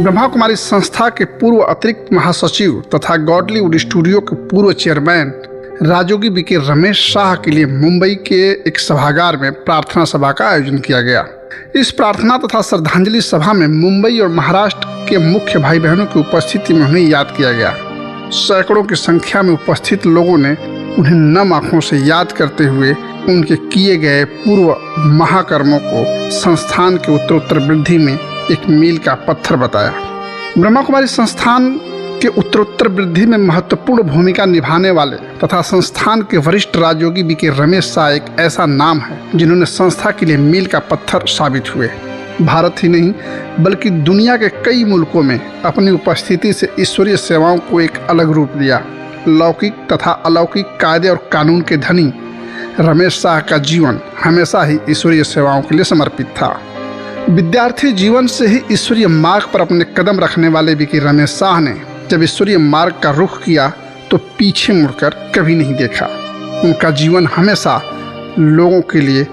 ब्रह्मा कुमारी संस्था के पूर्व अतिरिक्त महासचिव तथा गॉडलीवुड स्टूडियो के पूर्व चेयरमैन राजयोगी बीके रमेश शाह के लिए मुंबई के एक सभागार में प्रार्थना सभा का आयोजन किया गया। इस प्रार्थना तथा श्रद्धांजलि सभा में मुंबई और महाराष्ट्र के मुख्य भाई बहनों की उपस्थिति में उन्हें याद किया गया। सैकड़ों की संख्या में उपस्थित लोगों ने उन्हें नम आंखों से याद करते हुए उनके किए गए पूर्व महाकर्मों को संस्थान के उत्तरोत्तर वृद्धि में एक मील का पत्थर बताया। ब्रह्मा कुमारी संस्थान के उत्तरोत्तर वृद्धि में महत्वपूर्ण भूमिका निभाने वाले तथा संस्थान के वरिष्ठ राजयोगी बीके रमेश शाह एक ऐसा नाम है जिन्होंने संस्था के लिए मील का पत्थर साबित हुए। भारत ही नहीं बल्कि दुनिया के कई मुल्कों में अपनी उपस्थिति से ईश्वरीय सेवाओं को एक अलग रूप दिया। लौकिक तथा अलौकिक कायदे और कानून के धनी रमेश शाह का जीवन हमेशा ही ईश्वरीय सेवाओं के लिए समर्पित था। विद्यार्थी जीवन से ही ईश्वरीय मार्ग पर अपने कदम रखने वाले बीके रमेश शाह ने जब ईश्वरीय मार्ग का रुख किया तो पीछे मुड़कर कभी नहीं देखा। उनका जीवन हमेशा लोगों के लिए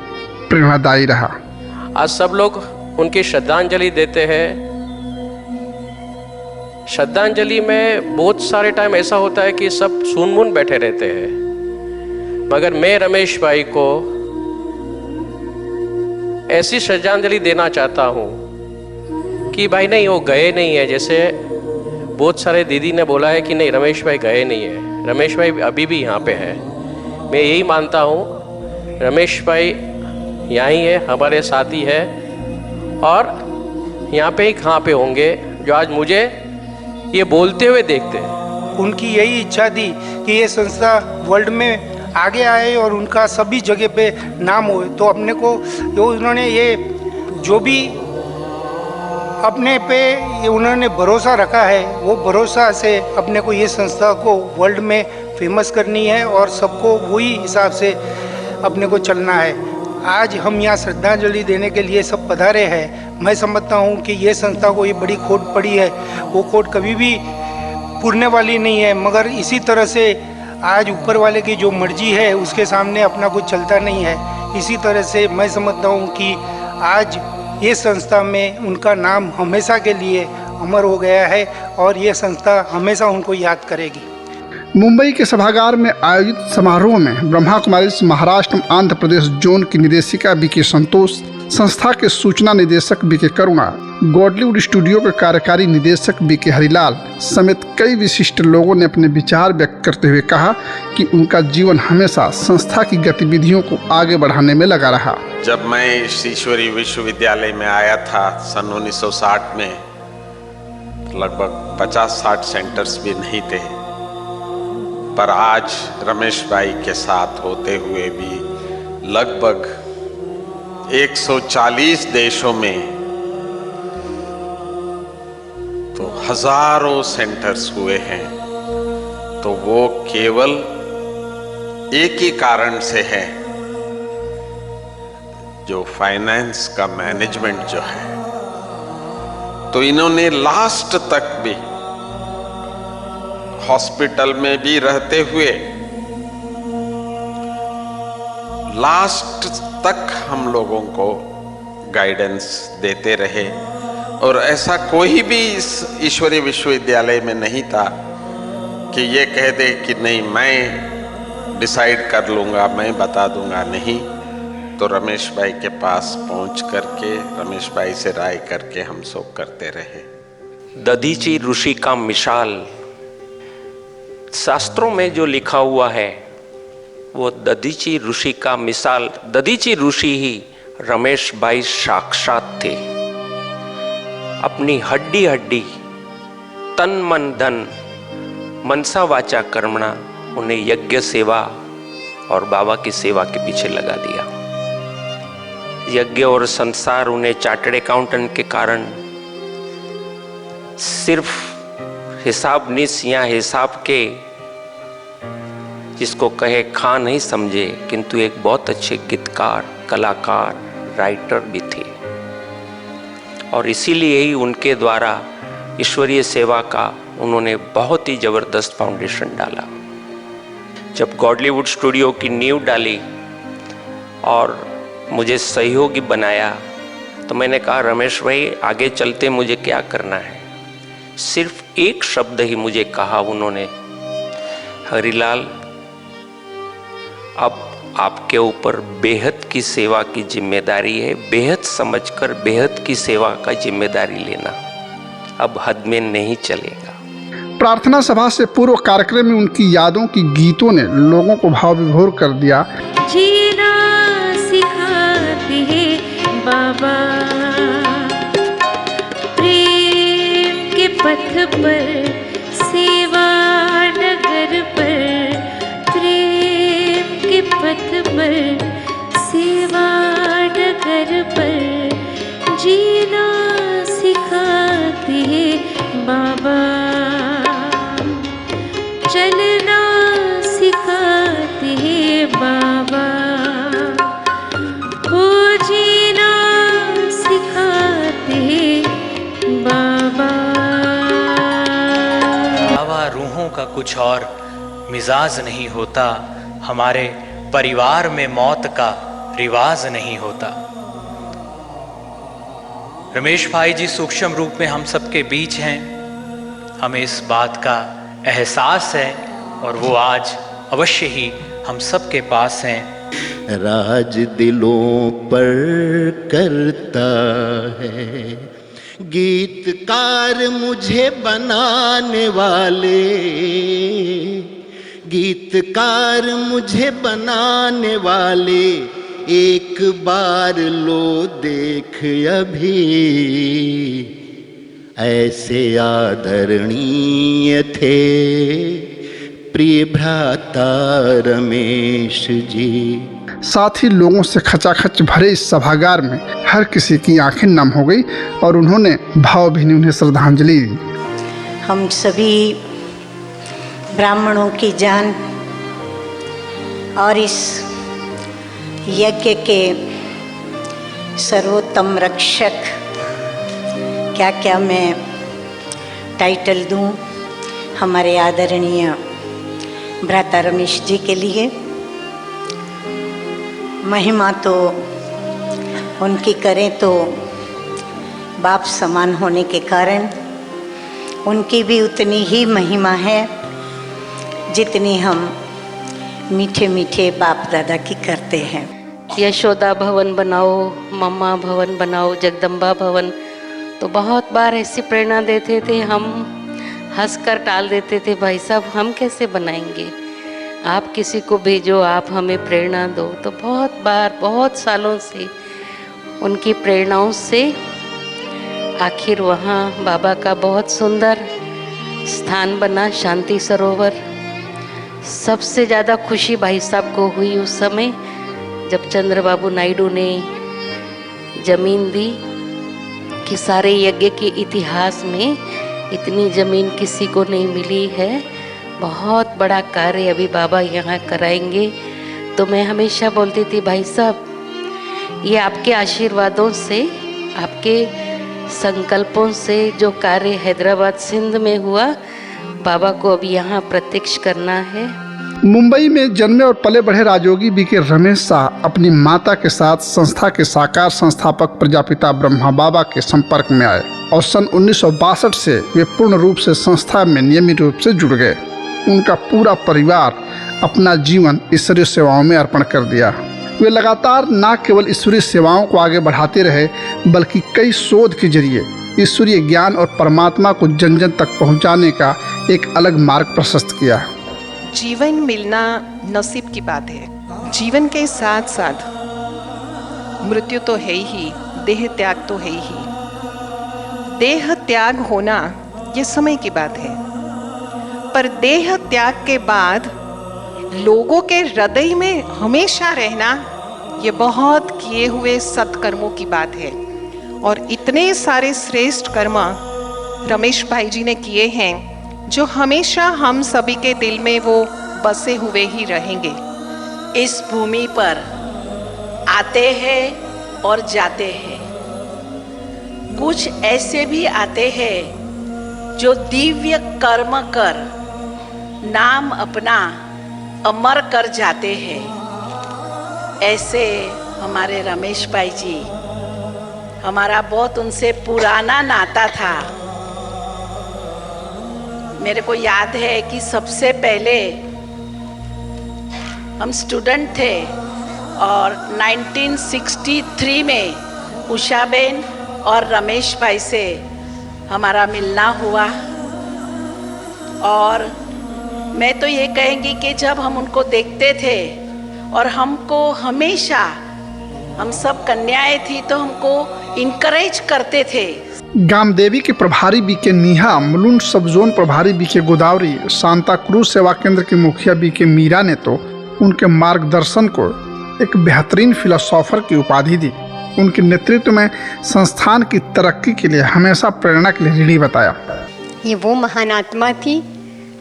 प्रेरणादायी रहा। आज सब लोग उनकी श्रद्धांजलि देते हैं। श्रद्धांजलि में बहुत सारे टाइम ऐसा होता है कि सब सुनमुन बैठे रहते हैं, मगर मैं रमेश भाई को ऐसी श्रद्धांजलि देना चाहता हूँ कि भाई नहीं, वो गए नहीं है। जैसे बहुत सारे दीदी ने बोला है कि नहीं, रमेश भाई गए नहीं है, रमेश भाई अभी भी यहाँ पे है। मैं यही मानता हूँ, रमेश भाई यहाँ ही है, हमारे साथी है और यहाँ पे ही कहाँ पे होंगे जो आज मुझे ये बोलते हुए देखते हैं। उनकी यही इच्छा थी कि ये संस्था वर्ल्ड में आगे आए और उनका सभी जगह पे नाम हो। तो अपने को उन्होंने ये जो भी अपने पे ये उन्होंने भरोसा रखा है, वो भरोसा से अपने को ये संस्था को वर्ल्ड में फेमस करनी है और सबको वही हिसाब से अपने को चलना है। आज हम यहाँ श्रद्धांजलि देने के लिए सब पधारे हैं। मैं समझता हूँ कि ये संस्था को ये बड़ी खोट पड़ी है, वो खोट कभी भी पूरने वाली नहीं है। मगर इसी तरह से आज ऊपर वाले की जो मर्जी है उसके सामने अपना कुछ चलता नहीं है। इसी तरह से मैं समझता हूँ कि आज ये संस्था में उनका नाम हमेशा के लिए अमर हो गया है और ये संस्था हमेशा उनको याद करेगी। मुंबई के सभागार में आयोजित समारोह में ब्रह्मा कुमारी महाराष्ट्र आंध्र प्रदेश जोन की निदेशिका बीके संतोष, संस्था के सूचना निदेशक बीके करुणा, गॉडलीवुड स्टूडियो के कार्यकारी निदेशक बीके हरिलाल समेत कई विशिष्ट लोगों ने अपने विचार व्यक्त करते हुए कहा कि उनका जीवन हमेशा संस्था की गतिविधियों को आगे बढ़ाने में लगा रहा। जब मैं इस ईश्वरीय विश्वविद्यालय में आया था सन 1960 में, लगभग 50-60 सेंटर्स भी नहीं थे, पर आज रमेश भाई के साथ होते हुए भी लगभग 140 देशों में तो हजारों सेंटर्स हुए हैं। तो वो केवल एक ही कारण से है, जो फाइनेंस का मैनेजमेंट जो है। तो इन्होंने लास्ट तक भी हॉस्पिटल में भी रहते हुए लास्ट तक हम लोगों को गाइडेंस देते रहे। और ऐसा कोई भी इस ईश्वरीय विश्वविद्यालय में नहीं था कि ये कह दे कि नहीं मैं डिसाइड कर लूँगा, मैं बता दूँगा। नहीं, तो रमेश भाई के पास पहुँच करके रमेश भाई से राय करके हम सब करते रहे। दधीची ऋषि का मिसाल, शास्त्रों में जो लिखा हुआ है वो दधीची ऋषि का मिसाल, दधीची ऋषि ही रमेश भाई साक्षात थे। अपनी हड्डी हड्डी, तन मन धन, मनसा वाचा कर्मणा उन्हें यज्ञ सेवा और बाबा की सेवा के पीछे लगा दिया। यज्ञ और संसार उन्हें चार्टर्ड अकाउंटेंट के कारण सिर्फ हिसाबनीस या हिसाब के जिसको कहे खां नहीं समझे, किंतु एक बहुत अच्छे गीतकार, कलाकार, राइटर भी थे। और इसीलिए ही उनके द्वारा ईश्वरीय सेवा का उन्होंने बहुत ही ज़बरदस्त फाउंडेशन डाला। जब गॉडलीवुड स्टूडियो की नींव डाली और मुझे सहयोगी बनाया, तो मैंने कहा रमेश भाई आगे चलते मुझे क्या करना है। सिर्फ एक शब्द ही मुझे कहा उन्होंने, हरिलाल अब आपके ऊपर बेहद की सेवा की जिम्मेदारी है, बेहद समझकर बेहद की सेवा का जिम्मेदारी लेना, अब हद में नहीं चलेगा। प्रार्थना सभा से पूर्व कार्यक्रम में उनकी यादों की गीतों ने लोगों को भाव विभोर कर दिया। जीना सिखाते हैं बाबा, प्रेम के पथ पर, सेवा डगर पर, प्रेम के पथ पर, सेवा डगर पर, जीना सिखाते हैं बाबा, चलना सिखाते हैं बाबा, हो जीना सिखाते हैं बाबा। बाबा रूहों का कुछ और मिजाज नहीं होता, हमारे परिवार में मौत का रिवाज नहीं होता। रमेश भाई जी सूक्ष्म रूप में हम सबके बीच हैं, हमें इस बात का एहसास है और वो आज अवश्य ही हम सबके पास हैं। राज दिलों पर करता है गीतकार मुझे बनाने वाले, गीतकार मुझे बनाने वाले, एक बार लो देख अभी, ऐसे आदरणीय थे प्रिय भ्राता रमेश जी। साथ ही लोगों से खचाखच भरे इस सभागार में हर किसी की आंखें नम हो गई और उन्होंने भावभीनी उन्हें श्रद्धांजलि दी। हम सभी ब्राह्मणों की जान और इस यज्ञ के सर्वोत्तम रक्षक, क्या क्या मैं टाइटल दूं हमारे आदरणीय भ्राता रमेश जी के लिए। महिमा तो उनकी करें तो बाप समान होने के कारण उनकी भी उतनी ही महिमा है जितनी हम मीठे मीठे बाप दादा की करते हैं। यशोदा भवन बनाओ, मम्मा भवन बनाओ, जगदम्बा भवन, तो बहुत बार ऐसी प्रेरणा देते थे, हम हंसकर टाल देते थे, भाई साहब हम कैसे बनाएंगे, आप किसी को भेजो, आप हमें प्रेरणा दो। तो बहुत बार बहुत सालों से उनकी प्रेरणाओं से आखिर वहाँ बाबा का बहुत सुंदर स्थान बना, शांति सरोवर। सबसे ज़्यादा खुशी भाई साहब को हुई उस समय जब चंद्रबाबू नायडू ने ज़मीन दी कि सारे यज्ञ के इतिहास में इतनी ज़मीन किसी को नहीं मिली है, बहुत बड़ा कार्य अभी बाबा यहाँ कराएंगे। तो मैं हमेशा बोलती थी भाई साहब ये आपके आशीर्वादों से, आपके संकल्पों से जो कार्य हैदराबाद सिंध में हुआ, बाबा को अभी यहाँ प्रत्यक्ष करना है। मुंबई में जन्मे और पले बढ़े राजयोगी बीके रमेश शाह अपनी माता के साथ संस्था के साकार संस्थापक प्रजापिता ब्रह्मा बाबा के संपर्क में आए और सन 1962 से वे पूर्ण रूप से संस्था में नियमित रूप से जुड़ गए। उनका पूरा परिवार अपना जीवन ईश्वरीय सेवाओं में अर्पण कर दिया। वे लगातार न केवल ईश्वरीय सेवाओं को आगे बढ़ाते रहे बल्कि कई शोध के जरिए ईश्वरीय ज्ञान और परमात्मा को जन जन तक पहुंचाने का एक अलग मार्ग प्रशस्त किया। जीवन मिलना नसीब की बात है। जीवन के साथ साथ मृत्यु तो है ही, देह त्याग तो है ही। देह त्याग होना ये समय की बात है, पर देह त्याग के बाद लोगों के हृदय में हमेशा रहना ये बहुत किए हुए सत्कर्मों की बात है। और इतने सारे श्रेष्ठ कर्म रमेश भाई जी ने किए हैं जो हमेशा हम सभी के दिल में वो बसे हुए ही रहेंगे। इस भूमि पर आते हैं और जाते हैं, कुछ ऐसे भी आते हैं जो दिव्य कर्म कर नाम अपना अमर कर जाते हैं। ऐसे हमारे रमेश भाई जी, हमारा बहुत उनसे पुराना नाता था। मेरे को याद है कि सबसे पहले हम स्टूडेंट थे और 1963 में उषाबेन और रमेश भाई से हमारा मिलना हुआ। और मैं तो ये कहेंगी कि जब हम उनको देखते थे और हमको हमेशा, हम सब कन्याएं थी तो हमको इनकरेज करते थे। गामदेवी के प्रभारी बीके नीहा, मुलुंड सब जोन प्रभारी बीके गोदावरी, सांता क्रूज सेवा केंद्र की मुखिया बीके मीरा ने तो उनके मार्गदर्शन को एक बेहतरीन फिलोसोफर की उपाधि दी। उनके नेतृत्व में संस्थान की तरक्की के लिए हमेशा प्रेरणा के लिए ऋणी बताया। ये वो महान आत्मा थी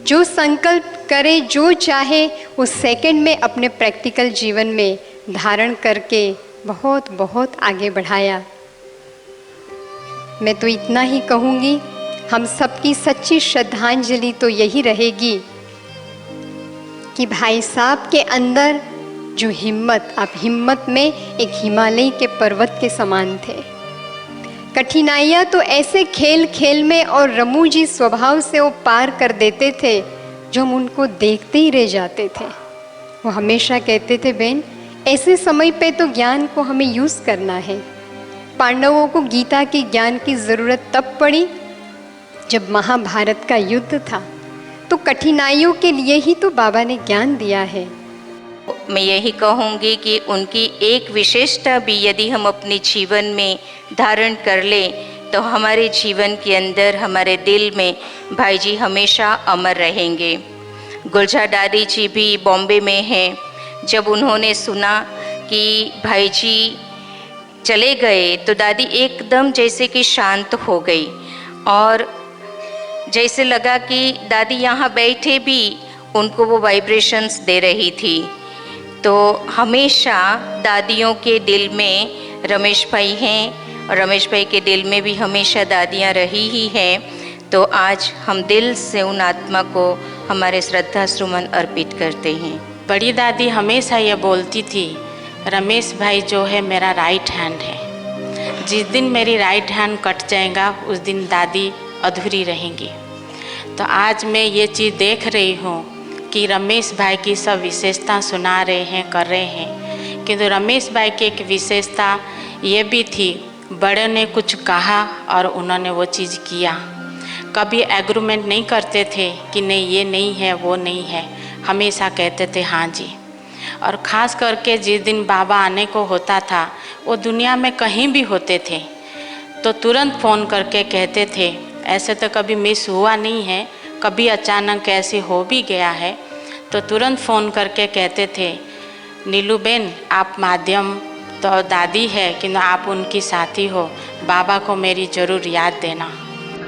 जो संकल्प करे, जो चाहे उस सेकंड में अपने प्रैक्टिकल जीवन में धारण करके बहुत बहुत आगे बढ़ाया। मैं तो इतना ही कहूँगी, हम सबकी सच्ची श्रद्धांजलि तो यही रहेगी कि भाई साहब के अंदर जो हिम्मत, आप हिम्मत में एक हिमालय के पर्वत के समान थे। कठिनाइयाँ तो ऐसे खेल खेल में और रमूजी स्वभाव से वो पार कर देते थे जो हम उनको देखते ही रह जाते थे। वो हमेशा कहते थे, बहन ऐसे समय पे तो ज्ञान को हमें यूज़ करना है। पांडवों को गीता की ज्ञान की ज़रूरत तब पड़ी जब महाभारत का युद्ध था, तो कठिनाइयों के लिए ही तो बाबा ने ज्ञान दिया है। मैं यही कहूँगी कि उनकी एक विशेषता भी यदि हम अपने जीवन में धारण कर लें तो हमारे जीवन के अंदर, हमारे दिल में भाई जी हमेशा अमर रहेंगे। गुलजार दादी जी भी बॉम्बे में हैं। जब उन्होंने सुना कि भाई जी चले गए तो दादी एकदम जैसे कि शांत हो गई और जैसे लगा कि दादी यहाँ बैठे भी उनको वो वाइब्रेशंस दे रही थी। तो हमेशा दादियों के दिल में रमेश भाई हैं और रमेश भाई के दिल में भी हमेशा दादियाँ रही ही हैं। तो आज हम दिल से उन आत्मा को हमारे श्रद्धा सुमन अर्पित करते हैं। बड़ी दादी हमेशा ये बोलती थी, रमेश भाई जो है मेरा राइट हैंड है। जिस दिन मेरी राइट हैंड कट जाएगा उस दिन दादी अधूरी रहेंगी। तो आज मैं ये चीज़ देख रही हूँ कि रमेश भाई की सब विशेषता सुना रहे हैं, कर रहे हैं, किंतु रमेश भाई की एक विशेषता ये भी थी, बड़े ने कुछ कहा और उन्होंने वो चीज़ किया। कभी एग्रीमेंट नहीं करते थे कि नहीं ये नहीं है वो नहीं है, हमेशा कहते थे हाँ जी। और ख़ास करके जिस दिन बाबा आने को होता था, वो दुनिया में कहीं भी होते थे तो तुरंत फ़ोन करके कहते थे। ऐसे तो कभी मिस हुआ नहीं है, कभी अचानक ऐसे हो भी गया है तो तुरंत फ़ोन करके कहते थे, नीलू बेन आप माध्यम तो दादी है कि आप उनकी साथी हो, बाबा को मेरी ज़रूर याद देना।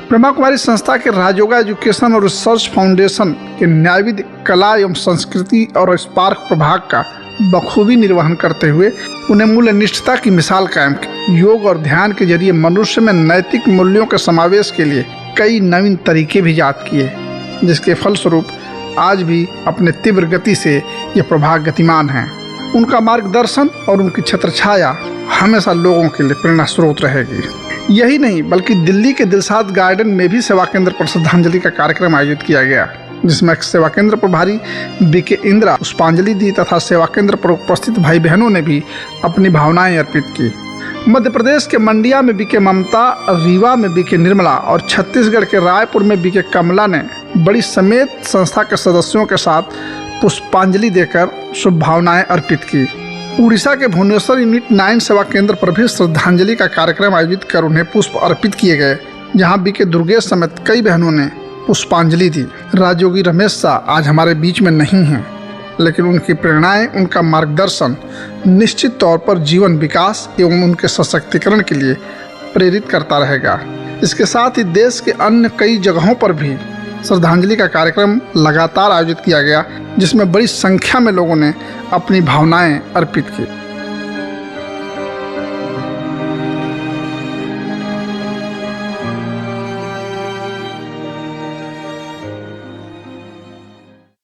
ब्रह्मा कुमारी संस्था के राजयोगा एजुकेशन और रिसर्च फाउंडेशन के न्यायविद कला एवं संस्कृति और स्पार्क प्रभाग का बखूबी निर्वहन करते हुए उन्हें मूल्य निष्ठता की मिसाल कायम की। योग और ध्यान के जरिए मनुष्य में नैतिक मूल्यों के समावेश के लिए कई नवीन तरीके भी इजाद किए, जिसके फलस्वरूप आज भी अपने तीव्र गति से ये प्रभाग गतिमान हैं। उनका मार्गदर्शन और उनकी छत्रछाया हमेशा लोगों के लिए प्रेरणा स्रोत रहेगी। यही नहीं बल्कि दिल्ली के दिलसाद गार्डन में भी सेवा केंद्र पर श्रद्धांजलि का कार्यक्रम आयोजित किया गया, जिसमें सेवा केंद्र प्रभारी बीके इंदिरा पुष्पांजलि दी तथा सेवा केंद्र पर उपस्थित भाई बहनों ने भी अपनी भावनाएं अर्पित की। मध्य प्रदेश के मंडिया में बीके ममता, रीवा में बीके निर्मला और छत्तीसगढ़ के रायपुर में बीके कमला ने बड़ी समेत संस्था के सदस्यों के साथ पुष्पांजलि देकर शुभ भावनाएं अर्पित की। उड़ीसा के भुवनेश्वर यूनिट 9 सेवा केंद्र पर भी श्रद्धांजलि का कार्यक्रम आयोजित कर उन्हें पुष्प अर्पित किए गए, जहां बीके दुर्गेश समेत कई बहनों ने पुष्पांजलि दी। राजयोगी रमेश शाह आज हमारे बीच में नहीं हैं, लेकिन उनकी प्रेरणाएं, उनका मार्गदर्शन निश्चित तौर पर जीवन विकास एवं उनके सशक्तिकरण के लिए प्रेरित करता रहेगा। इसके साथ ही देश के अन्य कई जगहों पर भी श्रद्धांजलि का कार्यक्रम लगातार आयोजित किया गया, जिसमें बड़ी संख्या में लोगों ने अपनी भावनाएं अर्पित की।